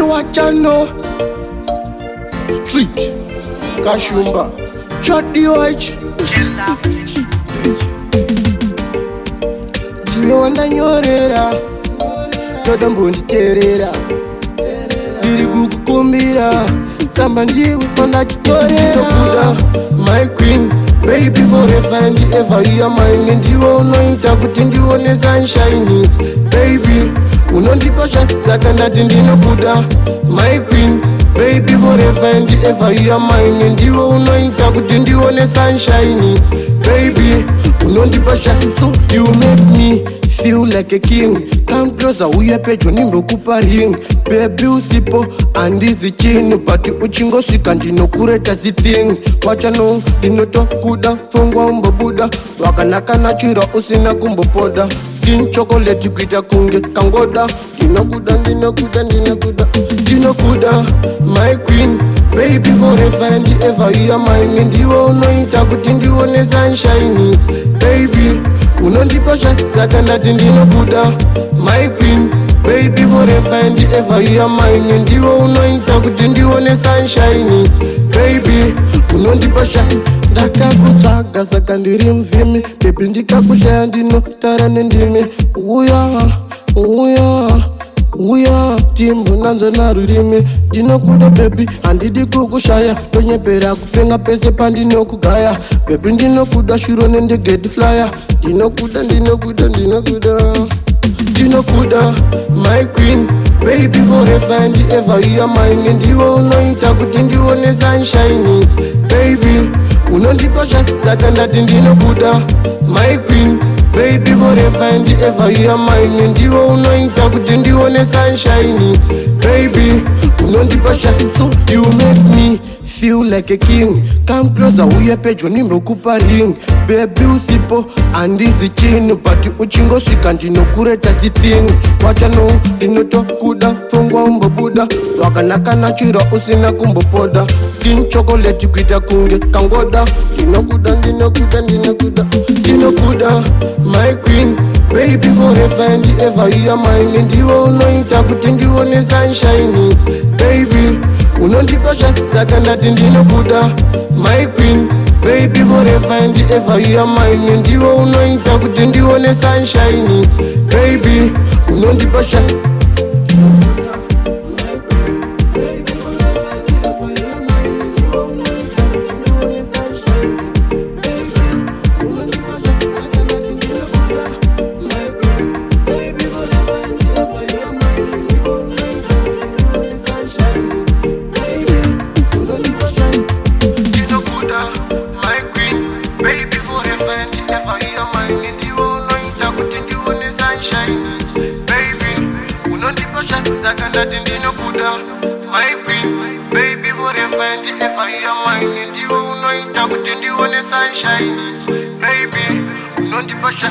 Arwachano Street Kashumba Chodi White Jiwe wanda nyorera Toda mbundi terera Diri kukukumbira Samba ndiwe wanda chitorera My queen Baby forever and ever you are mine. Ndiwe unoita kuti ndione sunshine. Baby unondipasha saka ndati ndinokuda. My queen Baby forever and ever you are mine. Ndiwe unoita kuti ndione sunshine. Baby unondipasha so you make me feel like a king. Come closer uye pedyo nimbokupa ring. Baby usipo andizi chini pati uchingosvika ndinokureta zithing. Wachano ndinotokuda pfungwa umbobuda wakanaka nachira usina kumbopoda. Skin chocolate kuita kunge kangoda. Ndinokuda my queen Baby forever and ever you are mine. Ndiwe unoita kuti ndione sunshine. Baby unondipasha saka ndati ndinokuda. My queen Baby forever and ever you are mine. Ndiwe unoita kuti ndione sunshine. Baby unondipasha ndakakutsaga saka ndiri mvimi. Baby ndikakushaya ndinotara nendimi. Uya timbo nanzo narurimi. Ndinokuda baby handidi kukushaya. Tonyepera kupenga pese pandinokugaya. Baby ndinokuda shuro nende get flyer. Ndinokuda my queen Baby forever and ever you are mine. Ndiwe unoita kuti ndione sunshine. Baby unondipasha saka ndati ndinokuda. My queen Baby forever and ever you are mine. Ndiwe unoita kuti ndione sunshine. Baby unondipasha so you make me feel like a king. Come closer uye pedyo nimbokupa ring. Baby usipo andizi chini pati uchingosvika ndinokureta zithing. Wachano ndinotokuda pfungwa umbobuda wakanaka nachira usina kumbopoda. Skin chocolate kuita kunge kangoda. Ndinokuda my queen Baby forever and ever you are mine. Ndiwe unoita kuti ndione sunshine. Baby unondipasha saka ndati ndinokuda. My queen Baby forever and ever you are mine. Ndiwe unoita kuti ndione sunshine. Baby unondipasha My queen, baby forever and ever you are mine. Ndiwe unoita kuti ndione sunshine. Baby unondipasha